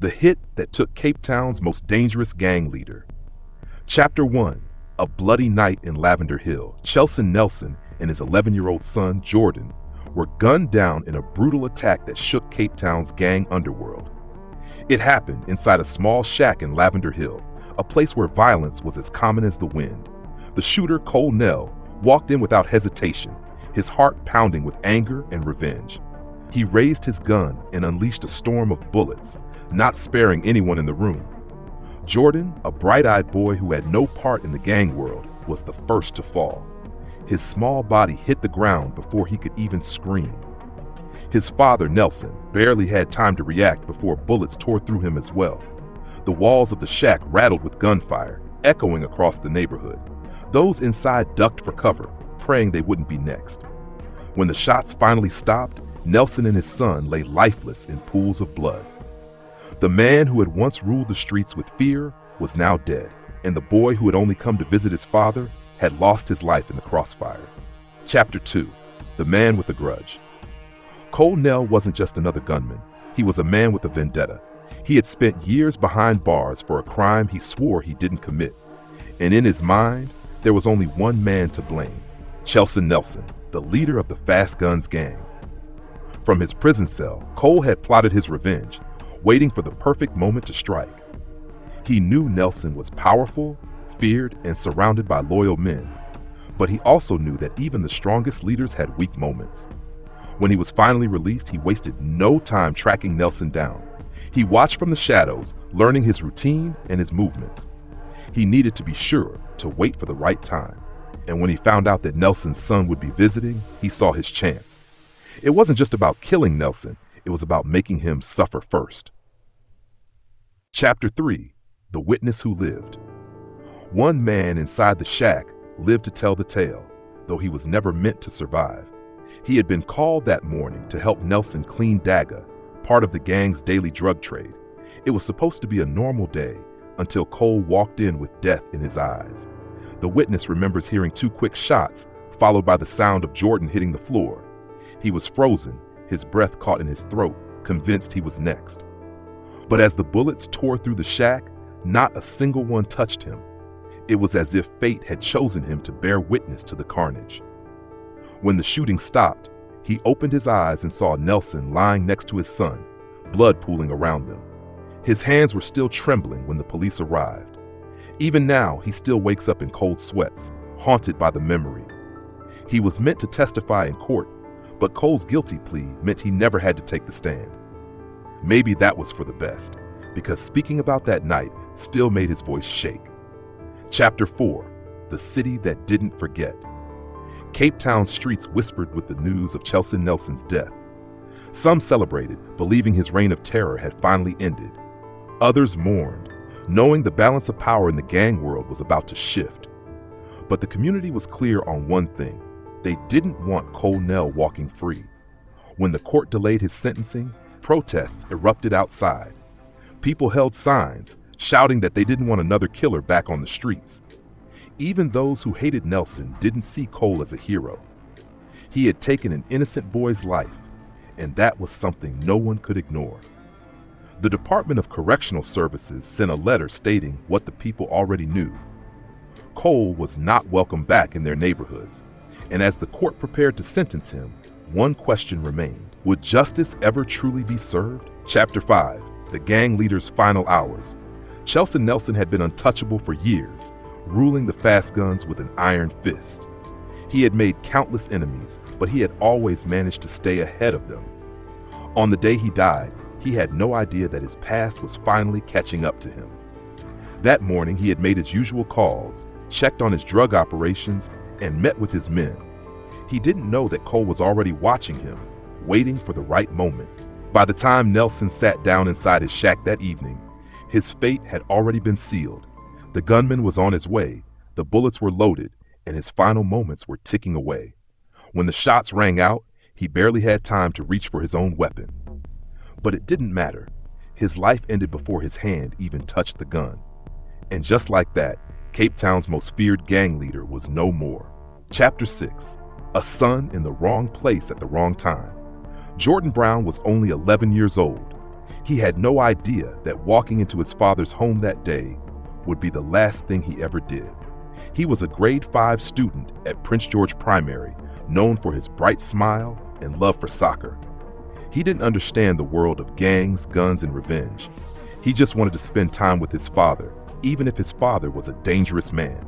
the hit that took Cape Town's most dangerous gang leader. Chapter 1. A bloody night in Lavender Hill. Chelsea Nelson and his 11-year-old son, Jordan, were gunned down in a brutal attack that shook Cape Town's gang underworld. It happened inside a small shack in Lavender Hill, a place where violence was as common as the wind. The shooter, Cole Nell, walked in without hesitation, his heart pounding with anger and revenge. He raised his gun and unleashed a storm of bullets, not sparing anyone in the room. Jordan, a bright-eyed boy who had no part in the gang world, was the first to fall. His small body hit the ground before he could even scream. His father, Nelson, barely had time to react before bullets tore through him as well. The walls of the shack rattled with gunfire, echoing across the neighborhood. Those inside ducked for cover, praying they wouldn't be next. When the shots finally stopped, Nelson and his son lay lifeless in pools of blood. The man who had once ruled the streets with fear was now dead, and the boy who had only come to visit his father had lost his life in the crossfire. Chapter 2. The Man with a Grudge. Cole Nell wasn't just another gunman. He was a man with a vendetta. He had spent years behind bars for a crime he swore he didn't commit. And in his mind, there was only one man to blame: Chelsea Nelson, the leader of the Fast Guns gang. From his prison cell, Cole had plotted his revenge, waiting for the perfect moment to strike. He knew Nelson was powerful, feared, and surrounded by loyal men, but he also knew that even the strongest leaders had weak moments. When he was finally released, he wasted no time tracking Nelson down. He watched from the shadows, learning his routine and his movements. He needed to be sure to wait for the right time, and when he found out that Nelson's son would be visiting, he saw his chance. It wasn't just about killing Nelson, it was about making him suffer first. Chapter 3. The Witness Who Lived. One man inside the shack lived to tell the tale, though he was never meant to survive. He had been called that morning to help Nelson clean Daga, part of the gang's daily drug trade. It was supposed to be a normal day until Cole walked in with death in his eyes. The witness remembers hearing 2 quick shots, followed by the sound of Jordan hitting the floor. He was frozen, his breath caught in his throat, convinced he was next. But as the bullets tore through the shack, not a single one touched him. It was as if fate had chosen him to bear witness to the carnage. When the shooting stopped, he opened his eyes and saw Nelson lying next to his son, blood pooling around them. His hands were still trembling when the police arrived. Even now, he still wakes up in cold sweats, haunted by the memory. He was meant to testify in court, but Cole's guilty plea meant he never had to take the stand. Maybe that was for the best, because speaking about that night still made his voice shake. Chapter 4. The City That Didn't Forget. Cape Town streets whispered with the news of Chelsea Nelson's death. Some celebrated, believing his reign of terror had finally ended. Others mourned, knowing the balance of power in the gang world was about to shift. But the community was clear on one thing: they didn't want Cole Nell walking free. When the court delayed his sentencing, protests erupted outside. People held signs, shouting that they didn't want another killer back on the streets. Even those who hated Nelson didn't see Cole as a hero. He had taken an innocent boy's life, and that was something no one could ignore. The Department of Correctional Services sent a letter stating what the people already knew. Cole was not welcome back in their neighborhoods, and as the court prepared to sentence him, one question remained: would justice ever truly be served? Chapter 5. The gang leader's final hours. Chelsea Nelson had been untouchable for years, ruling the Fast Guns with an iron fist. He had made countless enemies, but he had always managed to stay ahead of them. On the day he died, he had no idea that his past was finally catching up to him. That morning, he had made his usual calls, checked on his drug operations, and met with his men. He didn't know that Cole was already watching him, waiting for the right moment. By the time Nelson sat down inside his shack that evening, his fate had already been sealed. The gunman was on his way, the bullets were loaded, and his final moments were ticking away. When the shots rang out, he barely had time to reach for his own weapon. But it didn't matter. His life ended before his hand even touched the gun. And just like that, Cape Town's most feared gang leader was no more. Chapter 6. A son in the wrong place at the wrong time. Jordan Brown was only 11 years old. He had no idea that walking into his father's home that day would be the last thing he ever did. He was a grade 5 student at Prince George Primary, known for his bright smile and love for soccer. He didn't understand the world of gangs, guns, and revenge. He just wanted to spend time with his father, even if his father was a dangerous man.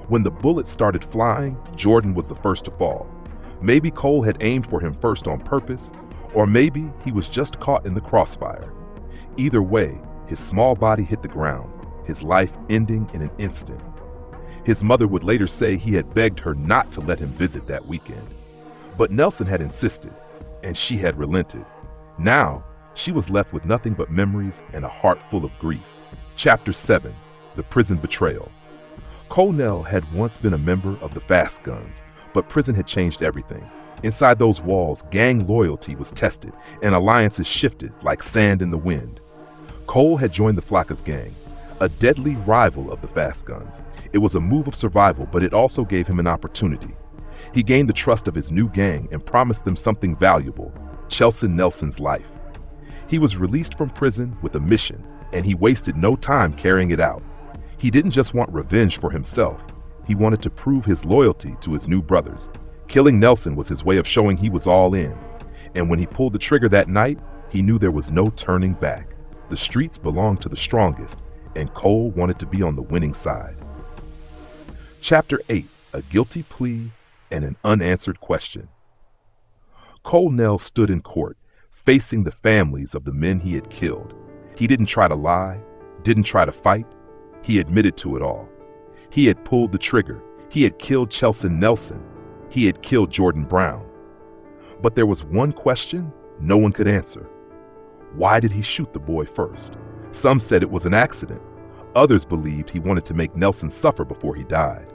When the bullets started flying, Jordan was the first to fall. Maybe Cole had aimed for him first on purpose, or maybe he was just caught in the crossfire. Either way, his small body hit the ground, his life ending in an instant. His mother would later say he had begged her not to let him visit that weekend. But Nelson had insisted, and she had relented. Now, she was left with nothing but memories and a heart full of grief. Chapter 7, The Prison Betrayal. Colnell had once been a member of the Fast Guns, but prison had changed everything. Inside those walls, gang loyalty was tested, and alliances shifted like sand in the wind. Cole had joined the Flacca's gang, a deadly rival of the Fast Guns. It was a move of survival, but it also gave him an opportunity. He gained the trust of his new gang and promised them something valuable, Chelsea Nelson's life. He was released from prison with a mission, and he wasted no time carrying it out. He didn't just want revenge for himself. He wanted to prove his loyalty to his new brothers. Killing Nelson was his way of showing he was all in. And when he pulled the trigger that night, he knew there was no turning back. The streets belonged to the strongest, and Cole wanted to be on the winning side. Chapter 8, A Guilty Plea and an Unanswered Question. Colnell stood in court, facing the families of the men he had killed. He didn't try to lie, didn't try to fight. He admitted to it all. He had pulled the trigger. He had killed Chelsea Nelson. He had killed Jordan Brown. But there was one question no one could answer. Why did he shoot the boy first? Some said it was an accident. Others believed he wanted to make Nelson suffer before he died.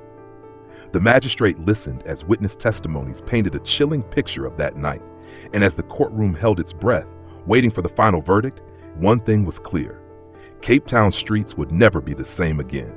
The magistrate listened as witness testimonies painted a chilling picture of that night. And as the courtroom held its breath, waiting for the final verdict, one thing was clear. Cape Town streets would never be the same again.